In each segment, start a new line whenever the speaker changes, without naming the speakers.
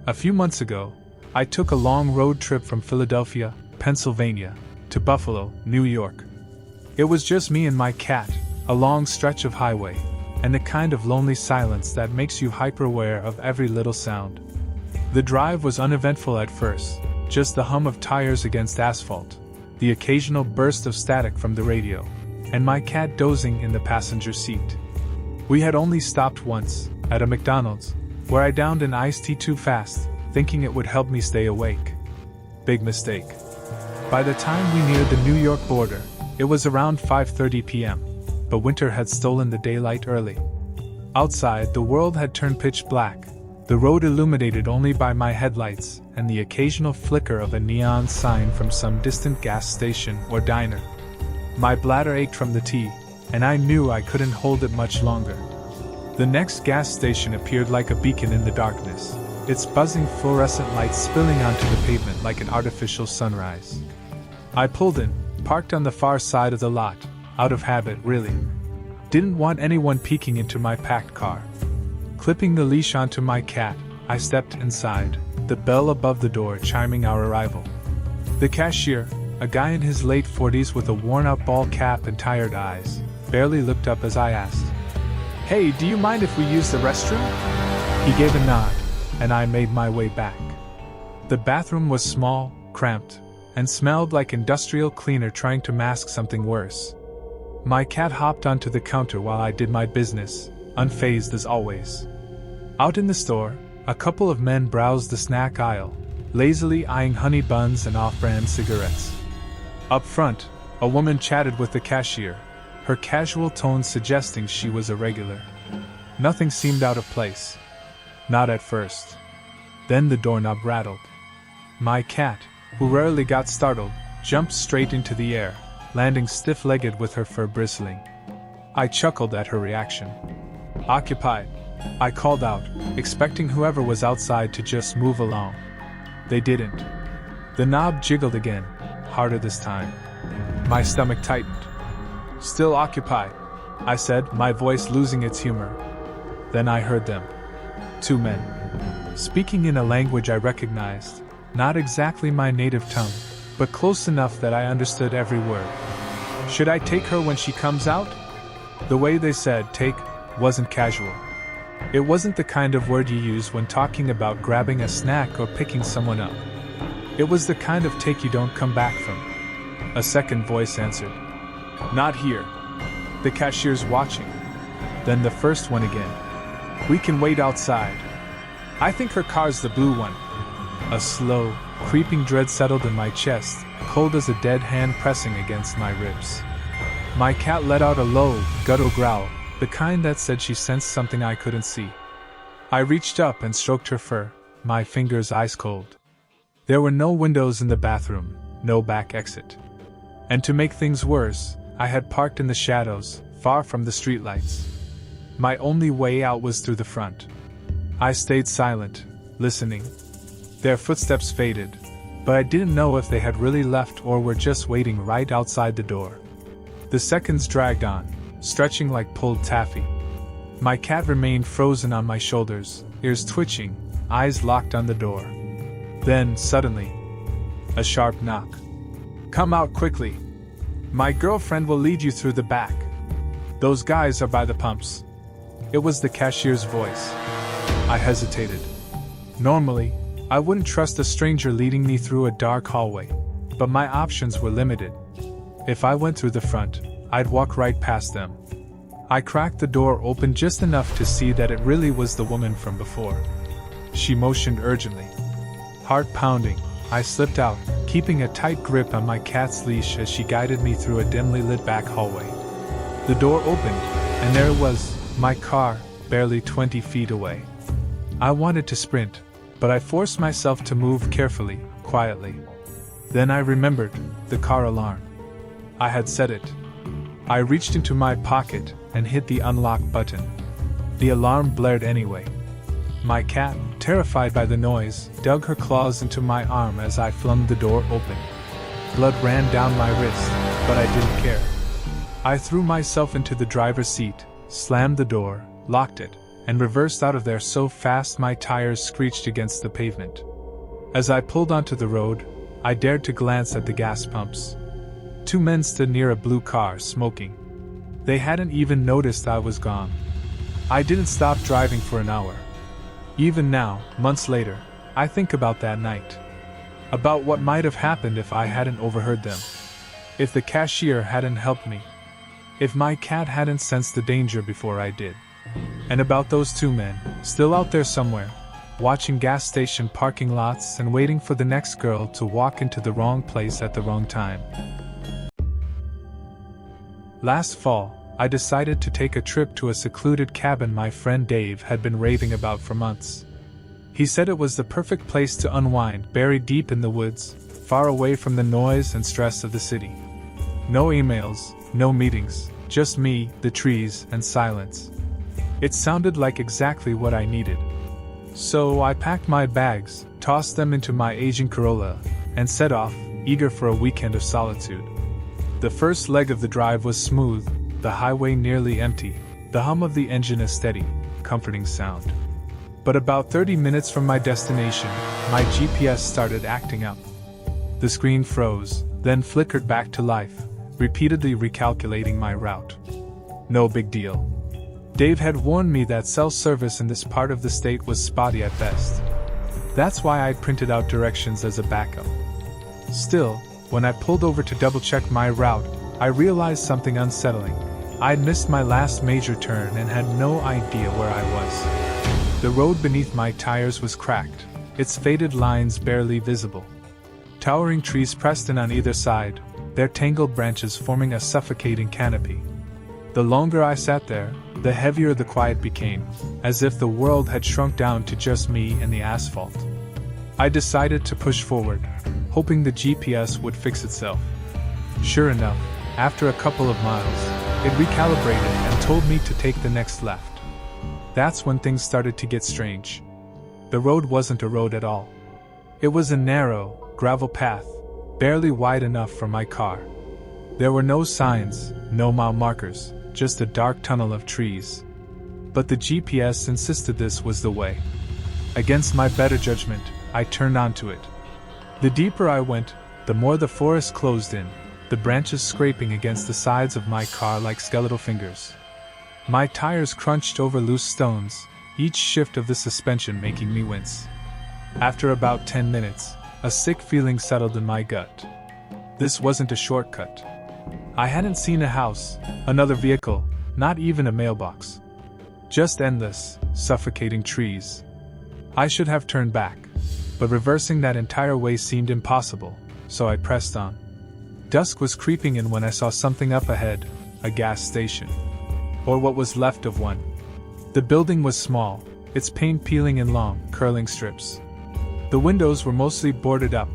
A few months ago, I took a long road trip from Philadelphia, Pennsylvania, to Buffalo, New York. It was just me and my cat, a long stretch of highway, and the kind of lonely silence that makes you hyper-aware of every little sound. The drive was uneventful at first, just the hum of tires against asphalt, the occasional burst of static from the radio, and my cat dozing in the passenger seat. We had only stopped once, at a McDonald's, where I downed an iced tea too fast, thinking it would help me stay awake. Big mistake. By the time we neared the New York border, it was around 5:30 p.m., but winter had stolen the daylight early. Outside, the world had turned pitch black, the road illuminated only by my headlights and the occasional flicker of a neon sign from some distant gas station or diner. My bladder ached from the tea, and I knew I couldn't hold it much longer. The next gas station appeared like a beacon in the darkness, its buzzing fluorescent lights spilling onto the pavement like an artificial sunrise. I pulled in, parked on the far side of the lot, out of habit really. Didn't want anyone peeking into my packed car. Clipping the leash onto my cat, I stepped inside, the bell above the door chiming our arrival. The cashier, a guy in his late 40s with a worn-out ball cap and tired eyes, barely looked up as I asked, "Hey, do you mind if we use the restroom?" He gave a nod, and I made my way back. The bathroom was small, cramped, and smelled like industrial cleaner trying to mask something worse. My cat hopped onto the counter while I did my business, unfazed as always. Out in the store, a couple of men browsed the snack aisle, lazily eyeing honey buns and off-brand cigarettes. Up front, a woman chatted with the cashier, her casual tone suggesting she was a regular. Nothing seemed out of place. Not at first. Then the doorknob rattled. My cat, who rarely got startled, jumped straight into the air, landing stiff-legged with her fur bristling. I chuckled at her reaction. "Occupied," I called out, expecting whoever was outside to just move along. They didn't. The knob jiggled again, harder this time. My stomach tightened. "Still occupied," I said, my voice losing its humor. Then I heard them. Two men. Speaking in a language I recognized, not exactly my native tongue, but close enough that I understood every word. "Should I take her when she comes out?" The way they said "take" wasn't casual. It wasn't the kind of word you use when talking about grabbing a snack or picking someone up. It was the kind of take you don't come back from. A second voice answered. "Not here. The cashier's watching." Then the first one again. "We can wait outside. I think her car's the blue one." A slow, creeping dread settled in my chest, cold as a dead hand pressing against my ribs. My cat let out a low, guttural growl, the kind that said she sensed something I couldn't see. I reached up and stroked her fur, my fingers ice cold. There were no windows in the bathroom, no back exit. And to make things worse, I had parked in the shadows, far from the streetlights. My only way out was through the front. I stayed silent, listening. Their footsteps faded, but I didn't know if they had really left or were just waiting right outside the door. The seconds dragged on, stretching like pulled taffy. My cat remained frozen on my shoulders, ears twitching, eyes locked on the door. Then, suddenly, a sharp knock. "Come out quickly. My girlfriend will lead you through the back. Those guys are by the pumps." It was the cashier's voice. I hesitated. Normally, I wouldn't trust a stranger leading me through a dark hallway, but my options were limited. If I went through the front, I'd walk right past them. I cracked the door open just enough to see that it really was the woman from before. She motioned urgently. Heart pounding, I slipped out, keeping a tight grip on my cat's leash as she guided me through a dimly lit back hallway. The door opened, and there it was, my car, barely 20 feet away. I wanted to sprint, but I forced myself to move carefully, quietly. Then I remembered the car alarm. I had set it. I reached into my pocket and hit the unlock button. The alarm blared anyway. My cat, terrified by the noise, dug her claws into my arm as I flung the door open. Blood ran down my wrist, but I didn't care. I threw myself into the driver's seat, slammed the door, locked it, and reversed out of there so fast my tires screeched against the pavement. As I pulled onto the road, I dared to glance at the gas pumps. 2 men stood near a blue car, smoking. They hadn't even noticed I was gone. I didn't stop driving for an hour. Even now, months later, I think about that night. About what might have happened if I hadn't overheard them. If the cashier hadn't helped me. If my cat hadn't sensed the danger before I did. And about those 2 men, still out there somewhere, watching gas station parking lots and waiting for the next girl to walk into the wrong place at the wrong time. Last fall, I decided to take a trip to a secluded cabin my friend Dave had been raving about for months. He said it was the perfect place to unwind, buried deep in the woods, far away from the noise and stress of the city. No emails, no meetings, just me, the trees, and silence. It sounded like exactly what I needed. So I packed my bags, tossed them into my aging Corolla, and set off, eager for a weekend of solitude. The first leg of the drive was smooth, the highway nearly empty, the hum of the engine a steady, comforting sound. But about 30 minutes from my destination, my GPS started acting up. The screen froze, then flickered back to life, repeatedly recalculating my route. No big deal. Dave had warned me that cell service in this part of the state was spotty at best. That's why I'd printed out directions as a backup. Still, when I pulled over to double-check my route, I realized something unsettling. I'd missed my last major turn and had no idea where I was. The road beneath my tires was cracked, its faded lines barely visible. Towering trees pressed in on either side, their tangled branches forming a suffocating canopy. The longer I sat there, the heavier the quiet became, as if the world had shrunk down to just me and the asphalt. I decided to push forward, hoping the GPS would fix itself. Sure enough, after a couple of miles, it recalibrated and told me to take the next left. That's when things started to get strange. The road wasn't a road at all. It was a narrow, gravel path, barely wide enough for my car. There were no signs, no mile markers, just a dark tunnel of trees. But the GPS insisted this was the way. Against my better judgment, I turned onto it. The deeper I went, the more the forest closed in, the branches scraping against the sides of my car like skeletal fingers. My tires crunched over loose stones, each shift of the suspension making me wince. After about 10 minutes, a sick feeling settled in my gut. This wasn't a shortcut. I hadn't seen a house, another vehicle, not even a mailbox. Just endless, suffocating trees. I should have turned back, but reversing that entire way seemed impossible, so I pressed on. Dusk was creeping in when I saw something up ahead, a gas station. Or what was left of one. The building was small, its paint peeling in long, curling strips. The windows were mostly boarded up,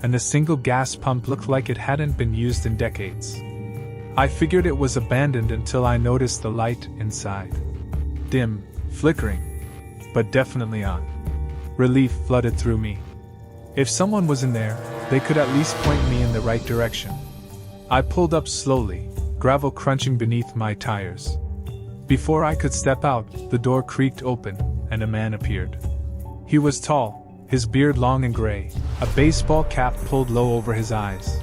and the single gas pump looked like it hadn't been used in decades. I figured it was abandoned until I noticed the light inside. Dim, flickering, but definitely on. Relief flooded through me. If someone was in there, they could at least point me in the right direction. I pulled up slowly, gravel crunching beneath my tires. Before I could step out, the door creaked open, and a man appeared. He was tall, his beard long and gray, a baseball cap pulled low over his eyes.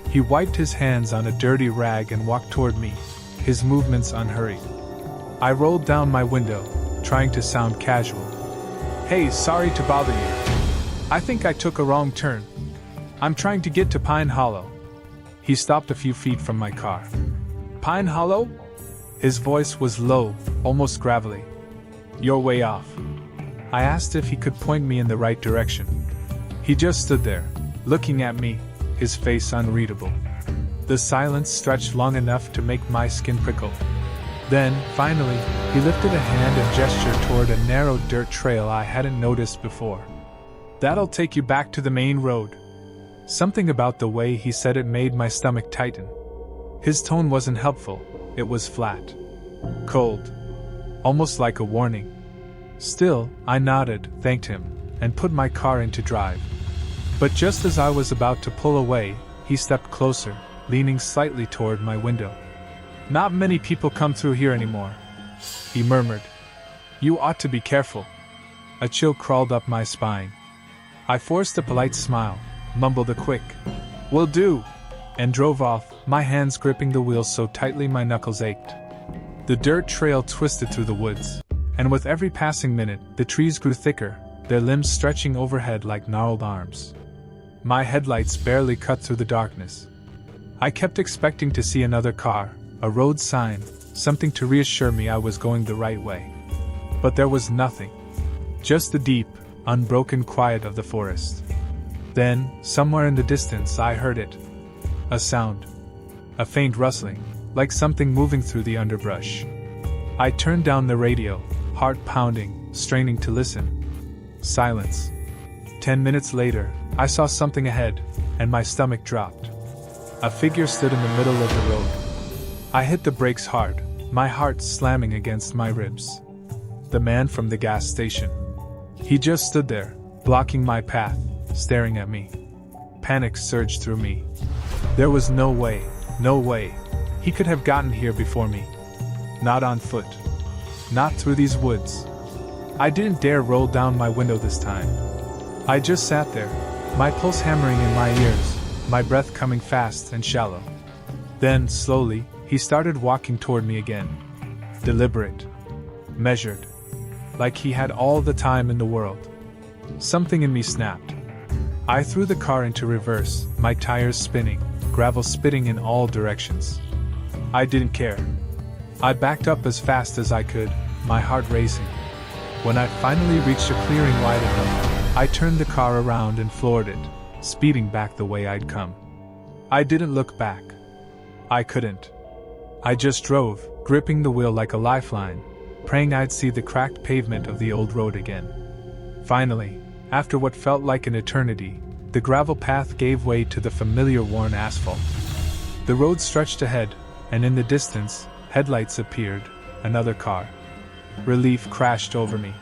He wiped his hands on a dirty rag and walked toward me, his movements unhurried. I rolled down my window, trying to sound casual. "Hey, sorry to bother you. I think I took a wrong turn. I'm trying to get to Pine Hollow." He stopped a few feet from my car. "Pine Hollow?" His voice was low, almost gravelly. "You're way off." I asked if he could point me in the right direction. He just stood there, looking at me, his face unreadable. The silence stretched long enough to make my skin prickle. Then, finally, he lifted a hand and gestured toward a narrow dirt trail I hadn't noticed before. "That'll take you back to the main road." Something about the way he said it made my stomach tighten. His tone wasn't helpful, it was flat. Cold. Almost like a warning. Still, I nodded, thanked him, and put my car into drive. But just as I was about to pull away, he stepped closer, leaning slightly toward my window. "Not many people come through here anymore," he murmured. You ought to be careful. A chill crawled up my spine. I forced a polite smile, mumbled a quick, "Will do," and drove off, my hands gripping the wheel so tightly my knuckles ached. The dirt trail twisted through the woods, and with every passing minute, the trees grew thicker, their limbs stretching overhead like gnarled arms. My headlights barely cut through the darkness. I kept expecting to see another car, a road sign, something to reassure me I was going the right way. But there was nothing. Just the deep, unbroken quiet of the forest. Then, somewhere in the distance, I heard it. A sound. A faint rustling, like something moving through the underbrush. I turned down the radio, heart pounding, straining to listen. Silence. 10 minutes later, I saw something ahead, and my stomach dropped. A figure stood in the middle of the road. I hit the brakes hard, my heart slamming against my ribs. The man from the gas station. He just stood there, blocking my path, staring at me. Panic surged through me. There was no way he could have gotten here before me. Not on foot. Not through these woods. I didn't dare roll down my window this time. I just sat there, my pulse hammering in my ears, my breath coming fast and shallow. Then, slowly, he started walking toward me again. Deliberate. Measured. Like he had all the time in the world. Something in me snapped. I threw the car into reverse, my tires spinning, gravel spitting in all directions. I didn't care. I backed up as fast as I could, my heart racing. When I finally reached a clearing wide enough, I turned the car around and floored it, speeding back the way I'd come. I didn't look back. I couldn't. I just drove, gripping the wheel like a lifeline, praying I'd see the cracked pavement of the old road again. Finally, after what felt like an eternity, the gravel path gave way to the familiar worn asphalt. The road stretched ahead, and in the distance, headlights appeared, another car. Relief crashed over me.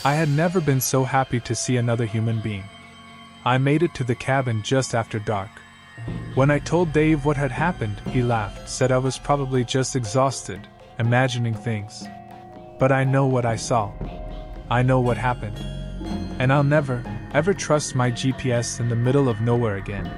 I had never been so happy to see another human being. I made it to the cabin just after dark. When I told Dave what had happened, he laughed, said I was probably just exhausted, imagining things. But I know what I saw. I know what happened. And I'll never, ever trust my GPS in the middle of nowhere again.